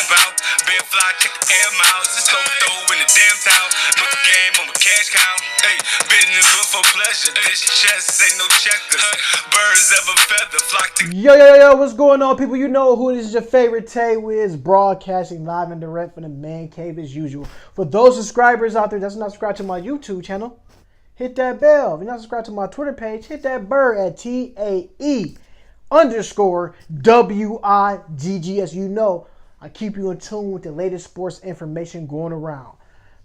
tap out. Bed fly, check the air miles. It's overthrow in the damn town. Know the game, I'm a cash cow. Hey, business but for pleasure. This chest ain't no checkers. Birds of a feather flock to. Yo, what's going on, people? You know who this is, your favorite Tay Wiz, broadcasting live and direct from the man cave as usual. For those subscribers out there that's not subscribed to my YouTube channel, hit that bell. If you're not subscribed to my Twitter page, hit that bird at TAE_WIGGS. You know, I keep you in tune with the latest sports information going around.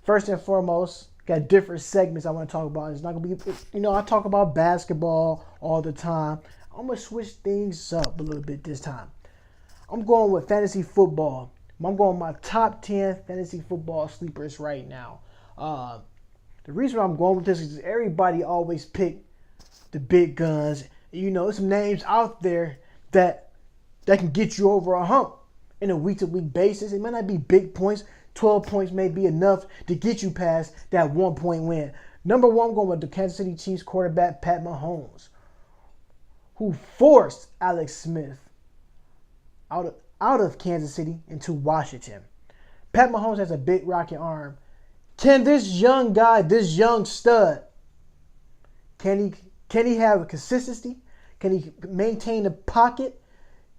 First and foremost, got different segments I want to talk about. It's not going to be, I talk about basketball all the time. I'm going to switch things up a little bit this time. I'm going with fantasy football. I'm going with my top 10 fantasy football sleepers right now. The reason why I'm going with this is everybody always pick the big guns. You know, some names out there that can get you over a hump in a week-to-week basis. It might not be big points. 12 points may be enough to get you past that 1-point win. Number one, I'm going with the Kansas City Chiefs quarterback, Pat Mahomes, who forced Alex Smith out of Kansas City into Washington. Pat Mahomes has a big rocket arm. Can this young guy, this young stud, can he have a consistency? Can he maintain the pocket?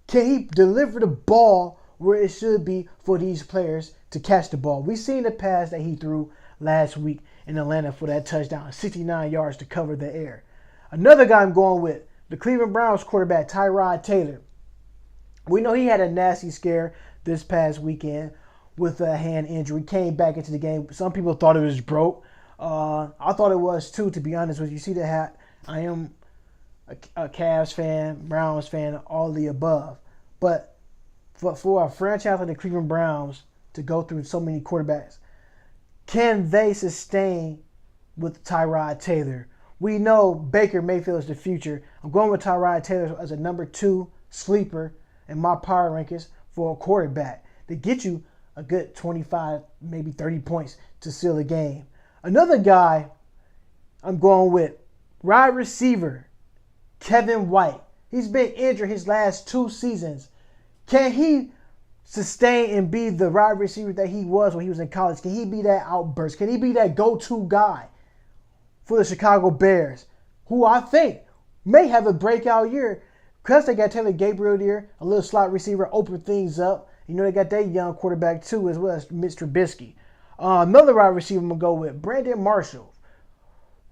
Can he deliver the ball where it should be for these players to catch the ball? We seen the pass that he threw last week in Atlanta for that touchdown, 69 yards to cover the air. Another guy I'm going with, the Cleveland Browns quarterback, Tyrod Taylor. We know he had a nasty scare this past weekend with a hand injury. Came back into the game. Some people thought it was broke. I thought it was too, to be honest with you. You see the hat? I am a Cavs fan, Browns fan, all the above. But for a franchise like the Cleveland Browns to go through so many quarterbacks, can they sustain with Tyrod Taylor? We know Baker Mayfield is the future. I'm going with Tyrod Taylor as a number 2 sleeper in my power rankings for a quarterback to get you a good 25, maybe 30 points to seal the game. Another guy I'm going with, wide receiver, Kevin White. He's been injured his last 2 seasons. Can he sustain and be the wide receiver that he was when he was in college? Can he be that outburst? Can he be that go-to guy for the Chicago Bears, who I think may have a breakout year because they got Taylor Gabriel there, a little slot receiver, open things up. You know, they got that young quarterback too, as well as Mr. Trubisky. Another wide receiver I'm going to go with, Brandon Marshall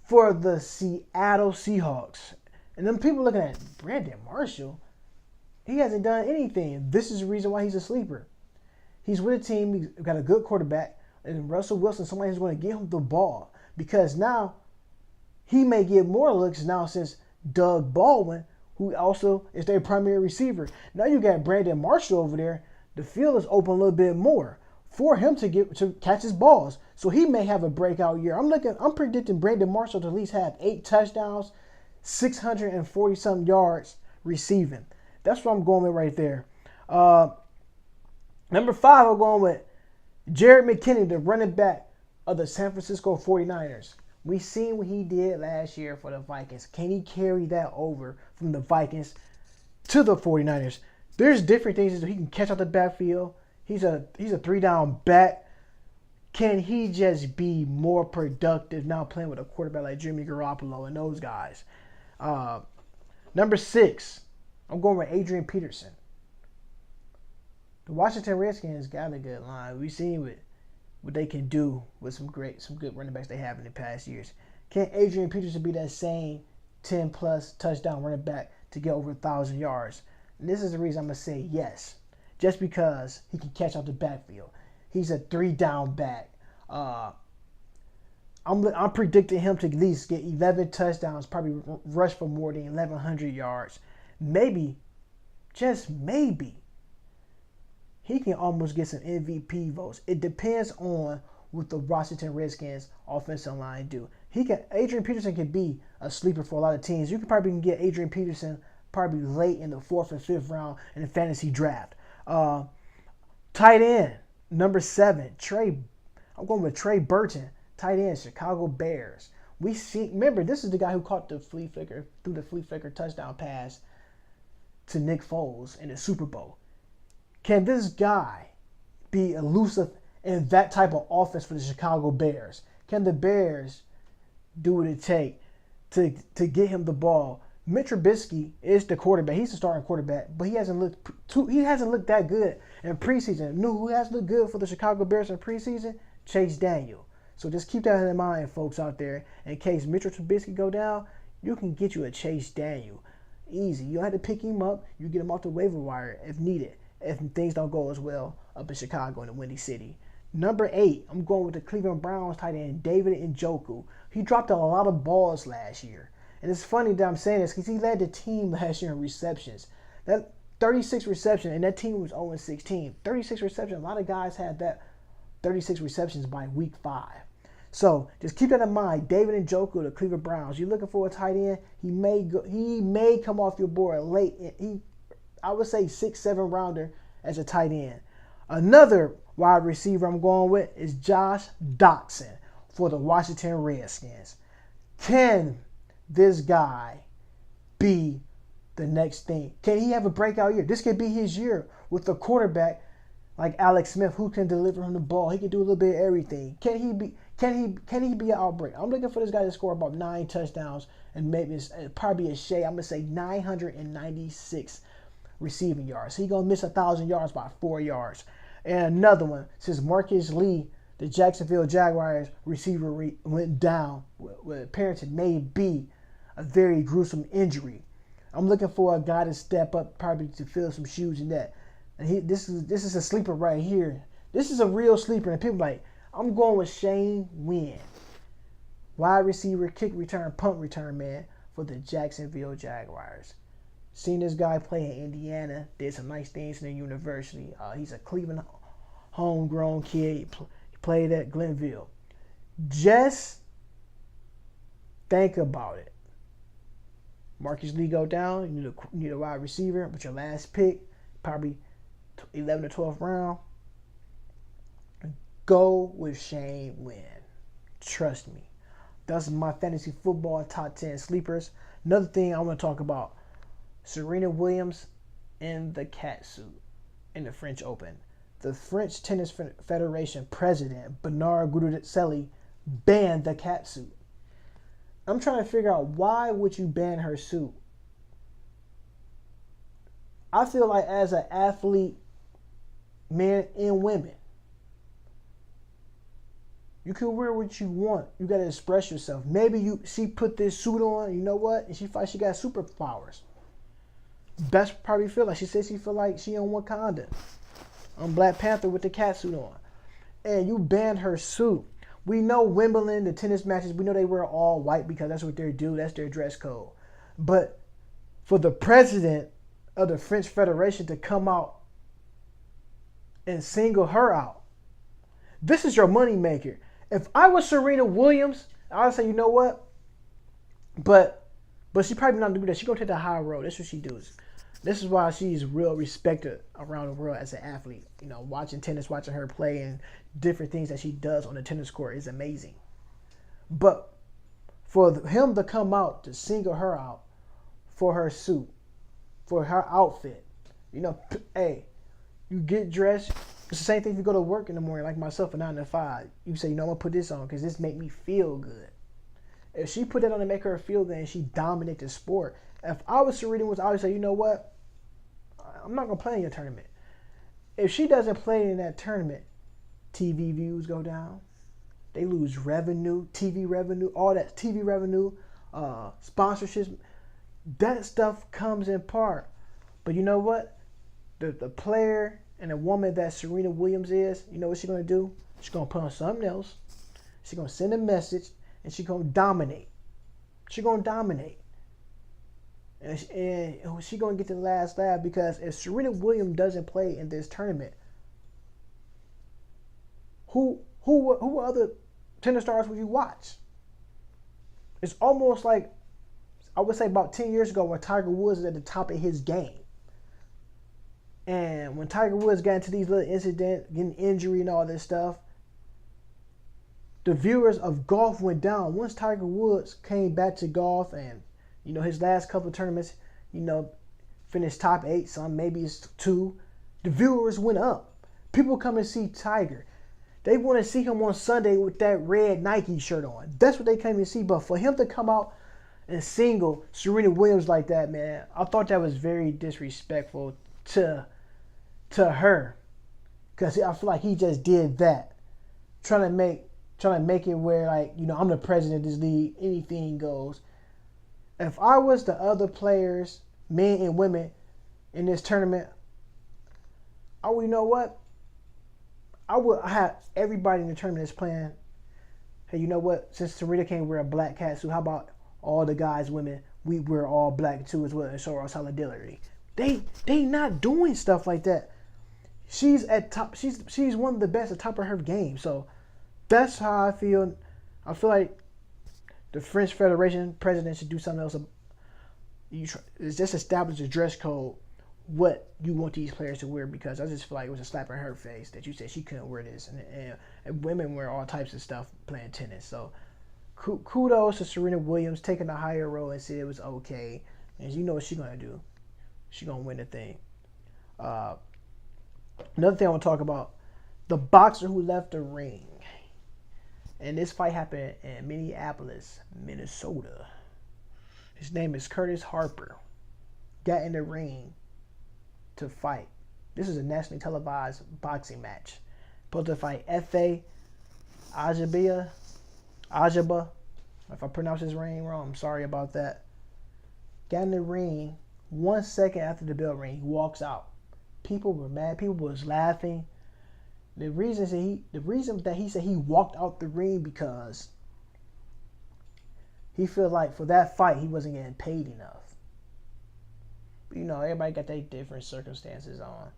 for the Seattle Seahawks. And then people looking at Brandon Marshall, he hasn't done anything. This is the reason why he's a sleeper. He's with a team, he's got a good quarterback, and Russell Wilson, somebody who's going to give him the ball. Because now he may get more looks now since Doug Baldwin, who also is their primary receiver. Now you got Brandon Marshall over there. The field is open a little bit more for him to catch his balls. So he may have a breakout year. I'm predicting Brandon Marshall to at least have 8 touchdowns, 640-something yards receiving. That's what I'm going with right there. Number 5, I'm going with Jared McKinney, the running back of the San Francisco 49ers. We seen what he did last year for the Vikings. Can he carry that over from the Vikings to the 49ers? There's different things. He can catch out the backfield. He's a 3-down back. Can he just be more productive now playing with a quarterback like Jimmy Garoppolo and those guys? Number 6, I'm going with Adrian Peterson. The Washington Redskins got a good line. We've seen what they can do with some good running backs they have in the past years. Can Adrian Peterson be that same 10-plus touchdown running back to get over 1,000 yards? And this is the reason I'm going to say yes. Just because he can catch out the backfield. He's a 3-down back. I'm predicting him to at least get 11 touchdowns, probably rush for more than 1,100 yards. Maybe, just maybe, he can almost get some MVP votes. It depends on what the Washington Redskins offensive line do. Adrian Peterson can be a sleeper for a lot of teams. You can probably get Adrian Peterson probably late in the 4th and 5th round in the fantasy draft. Tight end, number 7, I'm going with Trey Burton, tight end, Chicago Bears. Remember, this is the guy who caught the flea flicker touchdown pass to Nick Foles in the Super Bowl. Can this guy be elusive in that type of offense for the Chicago Bears? Can the Bears do what it takes to get him the ball? Mitch Trubisky is the quarterback. He's the starting quarterback, but he hasn't looked that good in preseason. Who has looked good for the Chicago Bears in preseason? Chase Daniel. So just keep that in mind, folks out there. In case Mitchell Trubisky go down, you can get you a Chase Daniel. Easy. You don't have to pick him up. You get him off the waiver wire if needed, if things don't go as well up in Chicago in the Windy City. Number 8, I'm going with the Cleveland Browns tight end, David Njoku. He dropped a lot of balls last year. And it's funny that I'm saying this because he led the team last year in receptions. That 36 receptions, and that team was 0-16. 36 receptions. A lot of guys had that 36 receptions by week 5. So just keep that in mind. David Njoku, the Cleveland Browns. You're looking for a tight end. He may come off your board late. I would say 6-7 rounder as a tight end. Another wide receiver I'm going with is Josh Doctson for the Washington Redskins. Can this guy be the next thing? Can he have a breakout year? This could be his year with a quarterback like Alex Smith who can deliver him the ball. He can do a little bit of everything. Can he be an outbreak? I'm looking for this guy to score about 9 touchdowns and maybe probably a shade. I'm gonna say 996 receiving yards. He gonna miss 1,000 yards by 4 yards. And another one, since Marcus Lee, the Jacksonville Jaguars receiver, went down with appearance it may be a very gruesome injury. I'm looking for a guy to step up, probably to fill some shoes in that. And this is a sleeper right here. This is a real sleeper, and people like, I'm going with Shane Wynn, wide receiver, kick return, punt return man for the Jacksonville Jaguars. Seen this guy play in Indiana, did some nice things in the university. He's a Cleveland homegrown kid. He played at Glenville. Just think about it. Marcus Lee go down, you need a wide receiver, but your last pick, probably 11th or 12th round, go with Shane Wynn. Trust me. That's my fantasy football top 10 sleepers. Another thing I want to talk about, Serena Williams in the cat suit in the French Open. The French Tennis Federation president, Bernard Guiducelli, banned the cat suit. I'm trying to figure out, why would you ban her suit? I feel like as an athlete, men and women, you can wear what you want. You got to express yourself. Maybe she put this suit on, you know what? And she got superpowers. Best probably feel like, she said she feel like she on Wakanda. On Black Panther with the cat suit on. And you banned her suit. We know Wimbledon, the tennis matches, we know they wear all white because that's what they do. That's their dress code. But for the president of the French Federation to come out and single her out, this is your moneymaker. If I was Serena Williams, I would say, you know what? But she probably not do that. She gonna take the high road. That's what she does. This is why she's real respected around the world as an athlete. You know, watching tennis, watching her play, and different things that she does on the tennis court is amazing. But for him to come out to single her out for her suit, for her outfit, you know, hey, you get dressed. It's the same thing if you go to work in the morning, like myself, at 9 to 5. You say, you know, I'm going to put this on because this make me feel good. If she put that on to make her feel good and she dominate the sport, if I was Serena Williams, I would say, you know what? I'm not going to play in your tournament. If she doesn't play in that tournament, TV views go down. They lose revenue, TV revenue, all that TV revenue, sponsorships. That stuff comes in part. But you know what? The player and the woman that Serena Williams is, you know what she's going to do? She's going to put on something else. She's going to send a message, and she's going to dominate. She's going to dominate. And she's going to get the last laugh, because if Serena Williams doesn't play in this tournament, who other tennis stars would you watch? It's almost like, I would say about 10 years ago, when Tiger Woods was at the top of his game. And when Tiger Woods got into these little incidents, getting injury and all this stuff, the viewers of golf went down. Once Tiger Woods came back to golf, and you know, his last couple of tournaments, you know, finished top 8, some maybe it's 2, the viewers went up. People come to see Tiger. They want to see him on Sunday with that red Nike shirt on. That's what they came to see. But for him to come out and single Serena Williams like that, man, I thought that was very disrespectful to her. Because I feel like he just did that. Trying to make it where, like, you know, I'm the president of this league, anything goes. If I was the other players, men and women, in this tournament, you know what? I would have everybody in the tournament that's playing. Hey, you know what? Since Serena can't wear a black cat suit, how about all the guys, women, we wear all black too as well and show our solidarity. They not doing stuff like that. She's at top. She's one of the best at top of her game. So that's how I feel. I feel like the French Federation president should do something else. It's just establish a dress code, what you want these players to wear, because I just feel like it was a slap in her face that you said she couldn't wear this. And women wear all types of stuff playing tennis. So kudos to Serena Williams taking a higher role and said it was okay. And you know what she's going to do. She's going to win the thing. Another thing I want to talk about, the boxer who left the ring. And this fight happened in Minneapolis, Minnesota. His name is Curtis Harper. Got in the ring to fight. This is a nationally televised boxing match. Supposed to fight Efe Ajaba. If I pronounce his name wrong, I'm sorry about that. Got in the ring. 1 second after the bell rang, he walks out. People were mad. People was laughing. The reason that he said he walked out the ring because he felt like for that fight he wasn't getting paid enough. But, you know, everybody got their different circumstances on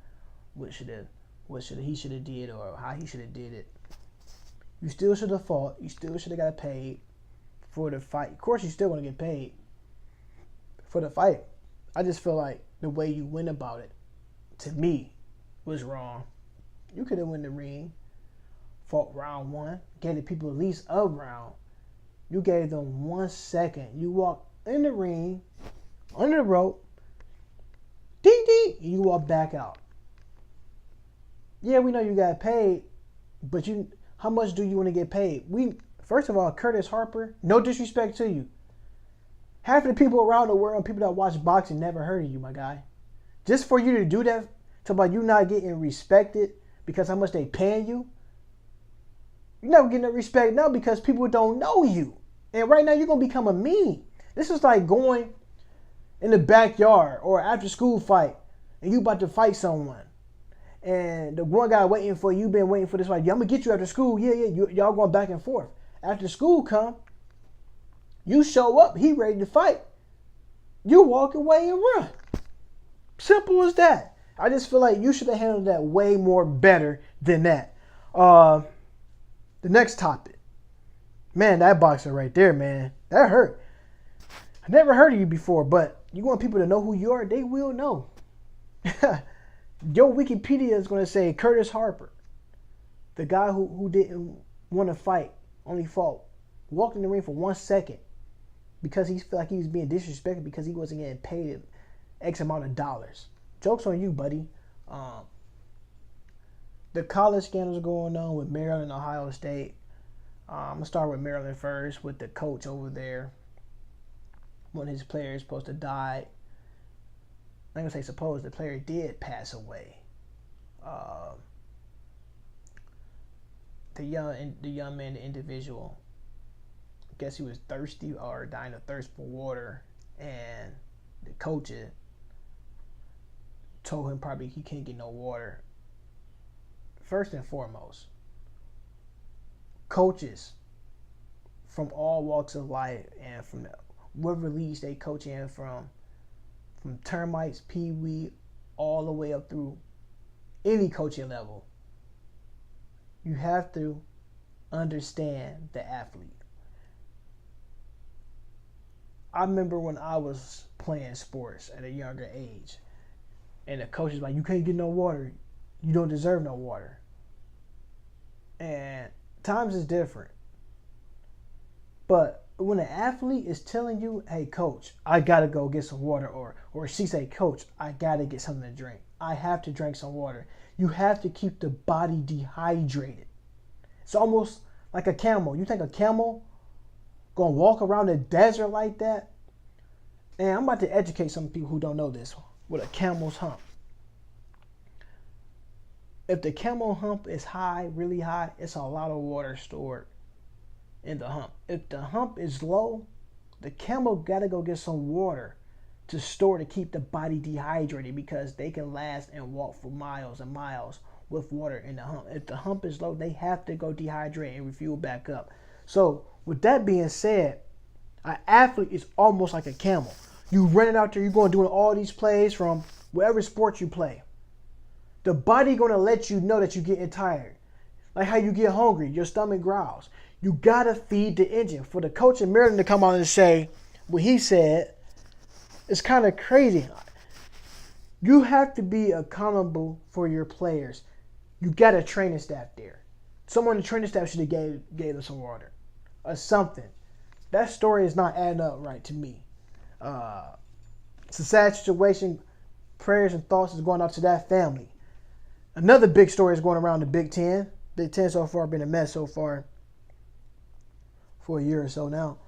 he should have did or how he should have did it. You still should have fought. You still should have got paid for the fight. Of course, you still want to get paid for the fight. I just feel like the way you went about it, to me, was wrong. You could have won the ring, fought round one, gave the people at least a round. You gave them 1 second. You walked in the ring, under the rope, ding ding, and you walk back out. Yeah, we know you got paid, but how much do you want to get paid? First of all, Curtis Harper, no disrespect to you. Half of the people around the world, people that watch boxing, never heard of you, my guy. Just for you to do that, talk about you not getting respected because how much they paying you. You're never getting that respect now because people don't know you. And right now you're going to become a meme. This is like going in the backyard or after school fight and you about to fight someone. And the one guy waiting for you, been waiting for this fight. Yeah, I'm going to get you after school. Yeah, y'all going back and forth. After school come, you show up, he ready to fight. You walk away and run. Simple as that. I just feel like you should have handled that way more better than that. The next topic. Man, that boxer right there, man. That hurt. I never heard of you before, but you want people to know who you are, they will know. Your Wikipedia is going to say Curtis Harper, the guy who didn't want to fight, only fought, walked in the ring for 1 second because he felt like he was being disrespected because he wasn't getting paid X amount of dollars. Joke's on you, buddy. The college scandals are going on with Maryland and Ohio State. I'm going to start with Maryland first with the coach over there. One of his players supposed to die. I'm going to say suppose the player did pass away. The young man, the individual, I guess he was thirsty or dying of thirst for water, and the coach told him probably he can't get no water. First and foremost, coaches from all walks of life and from whatever leagues they coach in from termites, pee-wee, all the way up through any coaching level, you have to understand the athlete. I remember when I was playing sports at a younger age, and the coach is like, you can't get no water. You don't deserve no water. And times is different. But when an athlete is telling you, hey, coach, I got to go get some water, or she say, coach, I got to get something to drink. I have to drink some water. You have to keep the body dehydrated. It's almost like a camel. You think a camel gonna walk around the desert like that? And I'm about to educate some people who don't know this with a camel's hump. If the camel hump is high, really high, it's a lot of water stored in the hump. If the hump is low, the camel gotta go get some water to store to keep the body dehydrated, because they can last and walk for miles and miles with water in the hump. If the hump is low, they have to go dehydrate and refuel back up. So with that being said, an athlete is almost like a camel. You running out there, you're going doing all these plays from whatever sport you play. The body gonna let you know that you're getting tired. Like how you get hungry, your stomach growls. You gotta feed the engine. For the coach in Maryland to come out and say what he said, it's kind of crazy. You have to be accountable for your players. You got a training staff there. Someone in the training staff should have gave them some water or something. That story is not adding up right to me. It's a sad situation. Prayers and thoughts is going out to that family. Another big story is going around the Big Ten. Big Ten so far been a mess so far for a year or so now.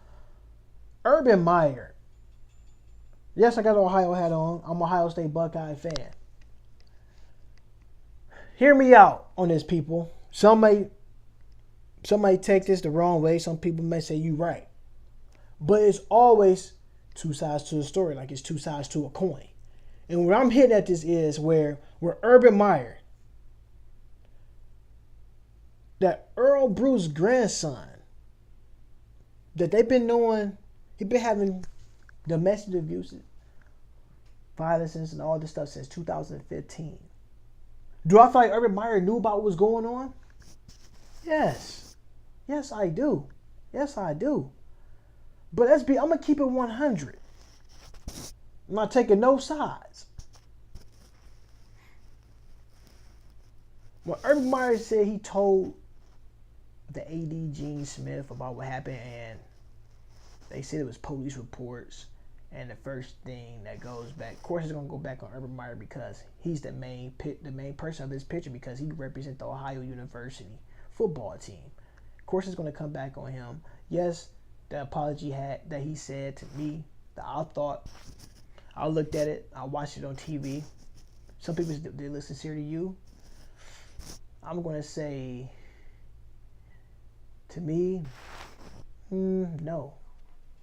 Urban Meyer. Yes, I got an Ohio hat on. I'm an Ohio State Buckeye fan. Hear me out on this, people. Some may take this the wrong way. Some people may say you right. But it's always two sides to the story, like it's two sides to a coin. And what I'm hitting at this is where Urban Meyer, that Earl Bruce grandson, that they've been knowing, he been having domestic abuse, violence, and all this stuff since 2015. Do I feel like Urban Meyer knew about what was going on? Yes. Yes, I do. Yes, I do. But I'm going to keep it 100. I'm not taking no sides. When Urban Meyer said he told the AD Gene Smith about what happened, and they said it was police reports, and the first thing that goes back, of course, it's gonna go back on Urban Meyer because he's the main person of this picture, because he represents the Ohio University football team. Of course, it's gonna come back on him. Yes, the apology that he said to me, that I looked at it, I watched it on TV. Some people they look sincere to you. I'm gonna say, to me, no.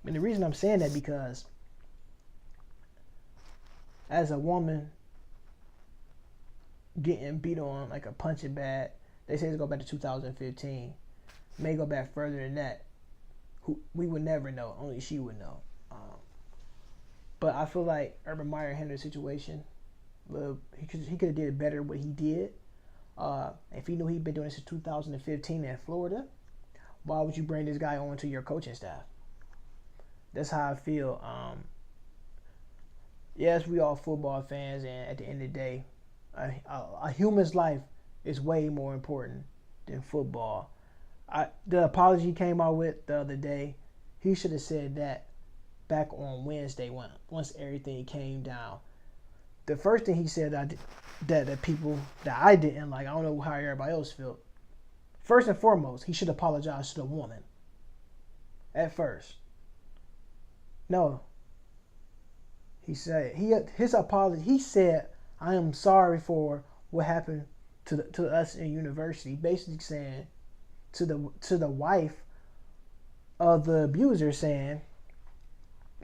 And the reason I'm saying that because as a woman getting beat on like a punching bag, they say it's go back to 2015. May go back further than that. We would never know. Only she would know. But I feel like Urban Meyer handled the situation. He could have did better what he did. If he knew he'd been doing this since 2015 in Florida, why would you bring this guy on to your coaching staff? That's how I feel. Yes, we all football fans, and at the end of the day, a human's life is way more important than football. The apology he came out with the other day, he should have said that back on Wednesday once everything came down. The first thing he said that people that I didn't like, I don't know how everybody else felt. First and foremost, he should apologize to the woman. At first. No. He said his apology. He said, "I am sorry for what happened to us in university." Basically saying to the wife of the abuser, saying,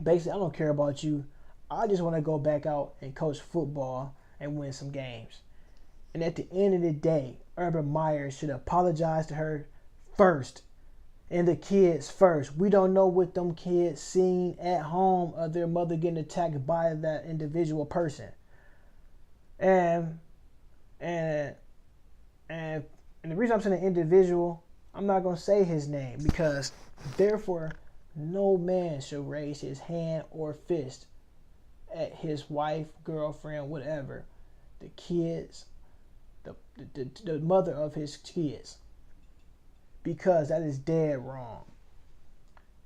basically, I don't care about you. I just want to go back out and coach football and win some games. And at the end of the day, Urban Meyer should apologize to her first. And the kids first. We don't know what them kids seen at home of their mother getting attacked by that individual person. And the reason I'm saying individual, I'm not going to say his name, because therefore no man should raise his hand or fist at his wife, girlfriend, whatever, the kids, the mother of his kids, because that is dead wrong.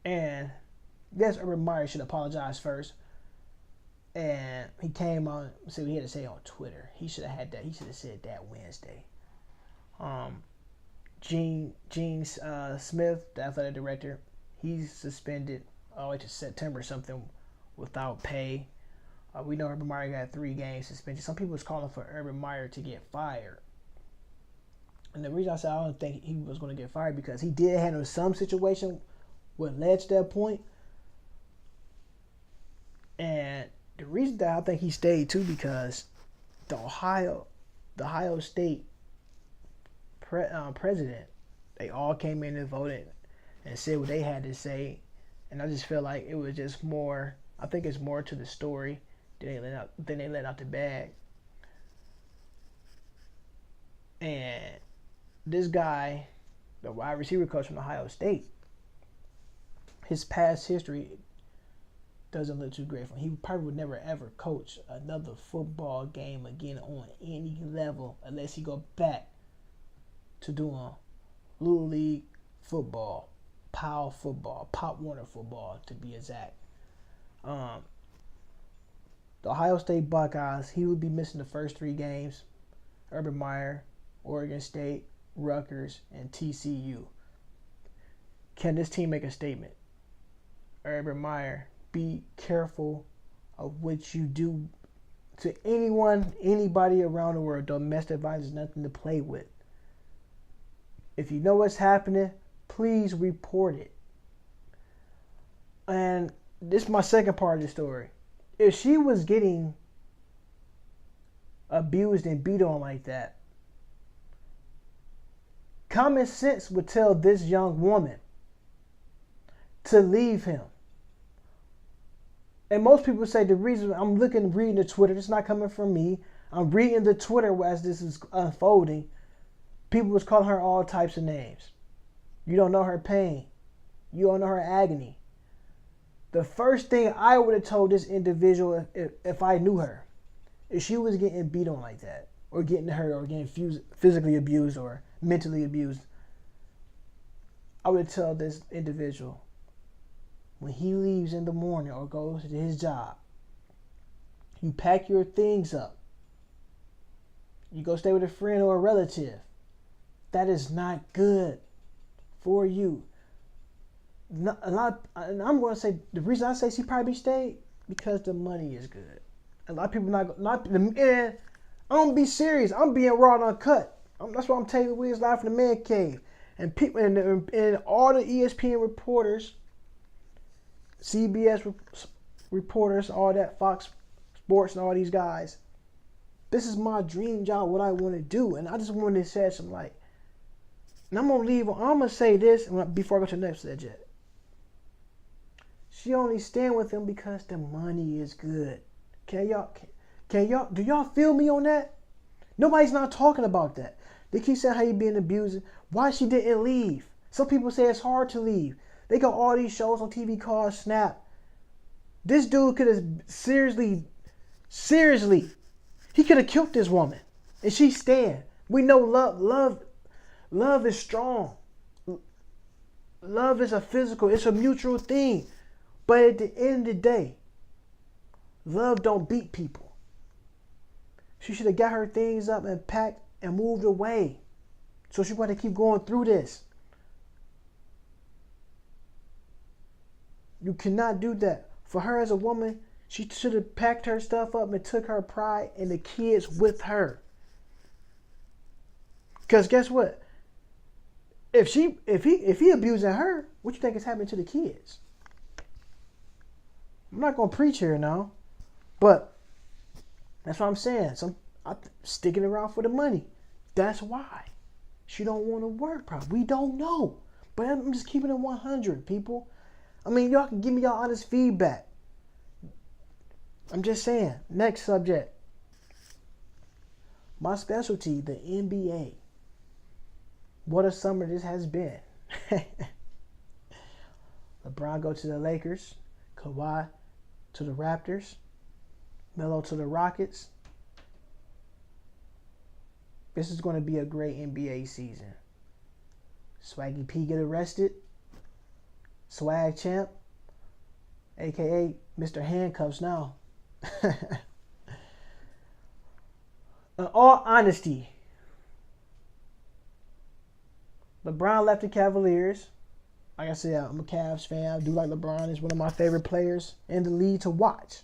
And yes, Urban Meyer should apologize first. And he came on, see what he had to say on Twitter. He should have had that. He should have said that Wednesday. Gene Smith, the athletic director, he's suspended all the way to September or something without pay. We know Urban Meyer got 3 games suspension. Some people was calling for Urban Meyer to get fired. And the reason I said I don't think he was going to get fired because he did handle some situation what led to that point. And the reason that I think he stayed too because the Ohio State president, they all came in and voted and said what they had to say. And I just feel like it was just more. I think it's more to the story than they let out the bag. And this guy, the wide receiver coach from Ohio State, his past history doesn't look too great for him. He probably would never ever coach another football game again on any level unless he go back to doing Little League football, Pop Warner football to be exact. The Ohio State Buckeyes, he would be missing the first 3 games. Urban Meyer, Oregon State, Rutgers, and TCU. Can this team make a statement? Urban Meyer, be careful of what you do to anybody around the world. Domestic violence is nothing to play with. If you know what's happening, please report it. And this is my second part of the story. If she was getting abused and beat on like that, common sense would tell this young woman to leave him. And most people say the reason I'm reading the Twitter, it's not coming from me. I'm reading the Twitter as this is unfolding. People was calling her all types of names. You don't know her pain. You don't know her agony. The first thing I would have told this individual if I knew her, if she was getting beat on like that, or getting hurt, or getting physically abused, or mentally abused, I would tell this individual, when he leaves in the morning or goes to his job, you pack your things up. You go stay with a friend or a relative. That is not good for you. And I'm going to say the reason I say she probably stayed because the money is good. A lot of people and I'm gonna be serious. I'm being raw and uncut. That's why I'm telling you, Wiz live from the man cave. And people and all the ESPN reporters, CBS reporters, all that, Fox Sports and all these guys. This is my dream job, what I want to do, and I just wanted to shed some light. And I'm gonna say this before I go to the next subject. She only stand with him because the money is good. Do y'all feel me on that? Nobody's not talking about that. They keep saying how you being abused. Why she didn't leave? Some people say it's hard to leave. They got all these shows on TV called Snap. This dude could have seriously, he could have killed this woman. And she stand. We know love is strong. Love is it's a mutual thing. But at the end of the day, love don't beat people. She should have got her things up and packed and moved away. So she wanted to keep going through this. You cannot do that. For her as a woman, she should have packed her stuff up and took her pride and the kids with her. Because guess what? If he abusing her, what you think is happening to the kids? I'm not gonna preach here now, but that's what I'm saying. I'm sticking around for the money. That's why she don't want to work. Probably we don't know, but I'm just keeping it 100, people. I mean, y'all can give me y'all honest feedback. I'm just saying. Next subject. My specialty, the NBA. What a summer this has been. LeBron go to the Lakers. Kawhi to the Raptors. Melo to the Rockets. This is going to be a great NBA season. Swaggy P get arrested. Swag Champ, a.k.a. Mr. Handcuffs now. In all honesty, LeBron left the Cavaliers. Like I said, I'm a Cavs fan. I do like LeBron. He's one of my favorite players in the league to watch.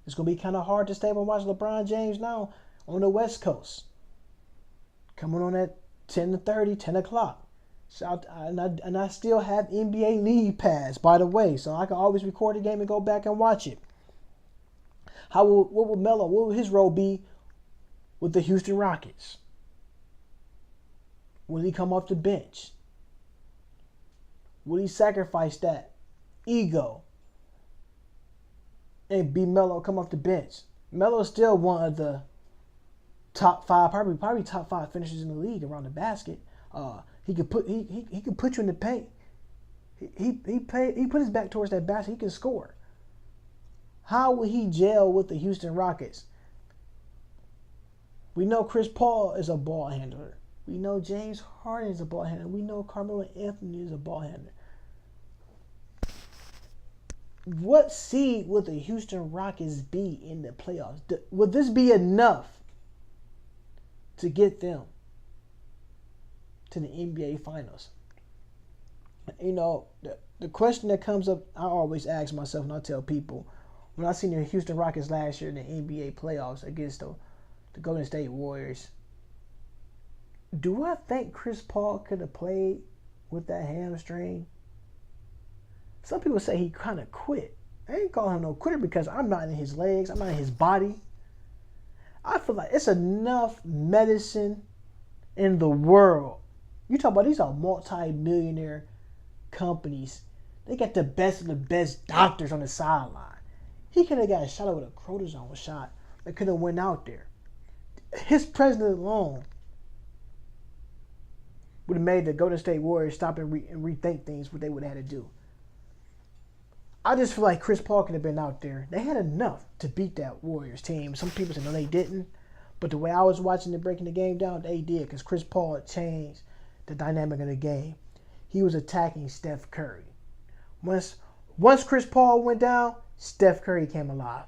It's going to be kind of hard to stay up and watch LeBron James now on the West Coast. Coming on at 10:30, 10 o'clock. And I still have NBA League Pass, by the way, so I can always record the game and go back and watch it. What will his role be with the Houston Rockets? Will he come off the bench? Will he sacrifice that ego and be Melo, come off the bench? Melo is still one of the top five, probably top five finishers in the league around the basket. He could put you in the paint. He put his back towards that basket. He can score. How will he gel with the Houston Rockets? We know Chris Paul is a ball handler. We know James Harden is a ball handler. We know Carmelo Anthony is a ball handler. What seed will the Houston Rockets be in the playoffs? Would this be enough to get them to the NBA Finals? You know, the question that comes up, I always ask myself and I tell people, when I seen the Houston Rockets last year in the NBA playoffs against the Golden State Warriors, do I think Chris Paul could have played with that hamstring? Some people say he kind of quit. I ain't calling him no quitter because I'm not in his legs. I'm not in his body. I feel like it's enough medicine in the world. You talk about these are multi-millionaire companies. They got the best of the best doctors on the sideline. He could have got a shot with a cortisone shot that could have went out there. His presence alone would have made the Golden State Warriors stop and rethink things, what they would have had to do. I just feel like Chris Paul could have been out there. They had enough to beat that Warriors team. Some people say no, they didn't. But the way I was watching it, breaking the game down, they did, because Chris Paul changed the dynamic of the game. He was attacking Steph Curry. Once Chris Paul went down, Steph Curry came alive.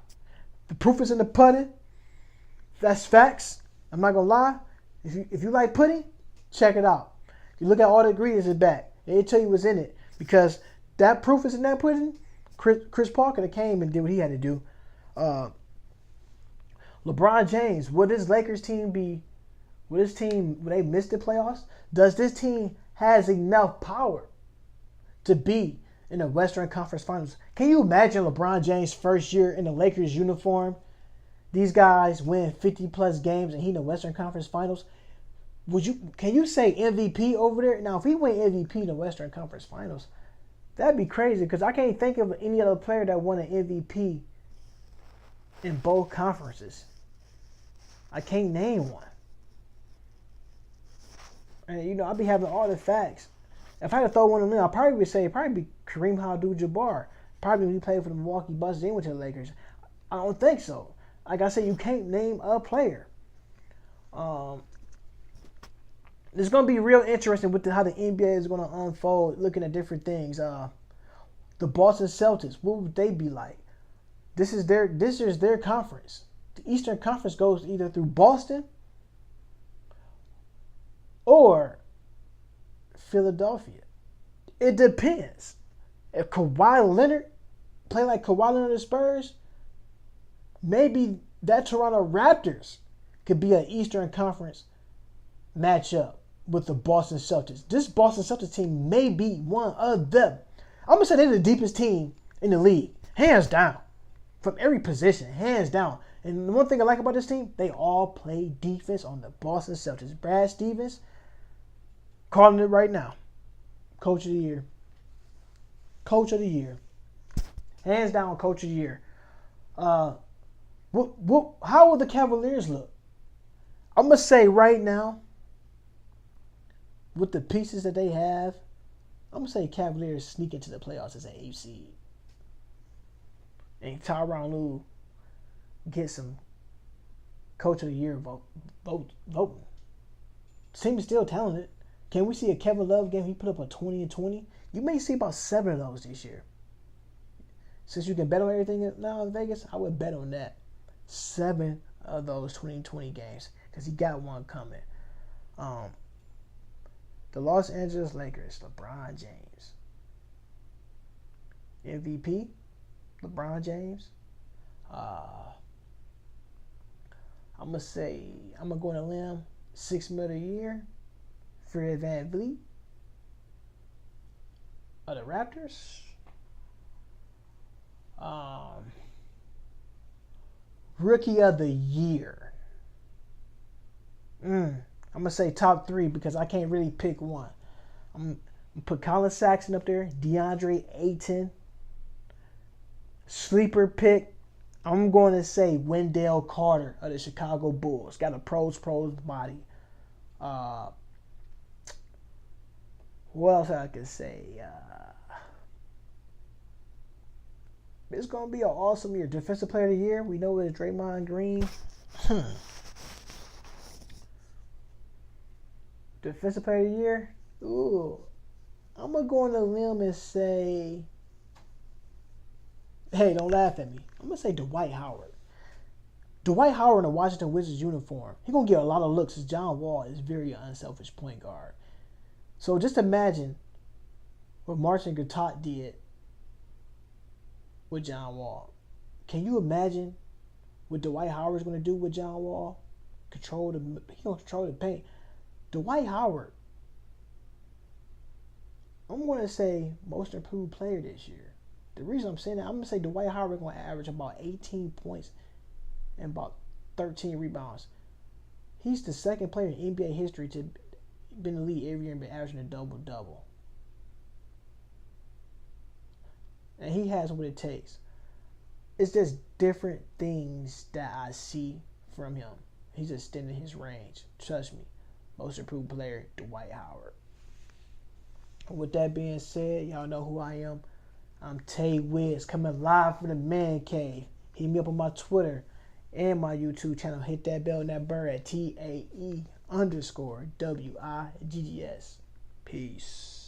The proof is in the pudding. That's facts. I'm not gonna lie. If you like pudding, check it out. If you look at all the ingredients in the back, they tell you what's in it, because that proof is in that pudding. Chris Paul could have came and did what he had to do. LeBron James, will this Lakers team be? Will they miss the playoffs? Does this team has enough power to be in the Western Conference Finals? Can you imagine LeBron James' first year in the Lakers uniform? These guys win 50+ games and he in the Western Conference Finals. Can you say MVP over there? Now, if he win MVP in the Western Conference Finals, that'd be crazy, because I can't think of any other player that won an MVP in both conferences. I can't name one. And, I'd be having all the facts. If I had to throw one of them, I probably would say be Kareem Abdul-Jabbar. Probably when he played for the Milwaukee Bucks, then went to the Lakers. I don't think so. Like I said, you can't name a player. It's going to be real interesting with how the NBA is going to unfold, looking at different things. The Boston Celtics, what would they be like? This is their conference. The Eastern Conference goes either through Boston or Philadelphia. It depends. If Kawhi Leonard play like Kawhi Leonard and Spurs, maybe that Toronto Raptors could be an Eastern Conference matchup with the Boston Celtics. This Boston Celtics team may be one of them. I'm going to say they're the deepest team in the league. Hands down. From every position. Hands down. And the one thing I like about this team, they all play defense on the Boston Celtics. Brad Stevens, calling it right now. Coach of the year. Coach of the year. Hands down, Coach of the year. How will the Cavaliers look? I'm going to say right now, with the pieces that they have, I'm going to say Cavaliers sneak into the playoffs as an 8 seed. And Tyronn Lue get some Coach of the Year voting. Team is still talented. Can we see a Kevin Love game? He put up a 20 and 20. You may see about 7 of those this year. Since you can bet on everything now in Vegas, I would bet on that. 7 of those 2020 games because he got one coming. The Los Angeles Lakers, LeBron James. MVP, LeBron James. I'm going to go on a limb, $6 million a year, Fred VanVleet of the Raptors. Rookie of the year. I'm going to say top 3 because I can't really pick one. I'm going to put Colin Sexton up there, DeAndre Ayton. Sleeper pick, I'm going to say Wendell Carter of the Chicago Bulls. Got a pros body. What else I could say? It's going to be an awesome year. Defensive Player of the Year, we know it's Draymond Green. Defensive Player of the Year, I'm going to go on a limb and say, hey, don't laugh at me. I'm going to say Dwight Howard. Dwight Howard in a Washington Wizards uniform, he's going to get a lot of looks as John Wall is very unselfish point guard. So just imagine what Marcin Gortat did with John Wall. Can you imagine what Dwight Howard's going to do with John Wall? He's going to control the paint. Dwight Howard, I'm going to say most improved player this year. The reason I'm saying that, I'm going to say Dwight Howard is going to average about 18 points and about 13 rebounds. He's the second player in NBA history to be in the league every year and been averaging a double-double. And he has what it takes. It's just different things that I see from him. He's extending his range. Trust me. Most improved player, Dwight Howard. With that being said, y'all know who I am. I'm Tay Wiz, coming live from the Man Cave. Hit me up on my Twitter and my YouTube channel. Hit that bell and that bird at TAE_WIGGS. Peace.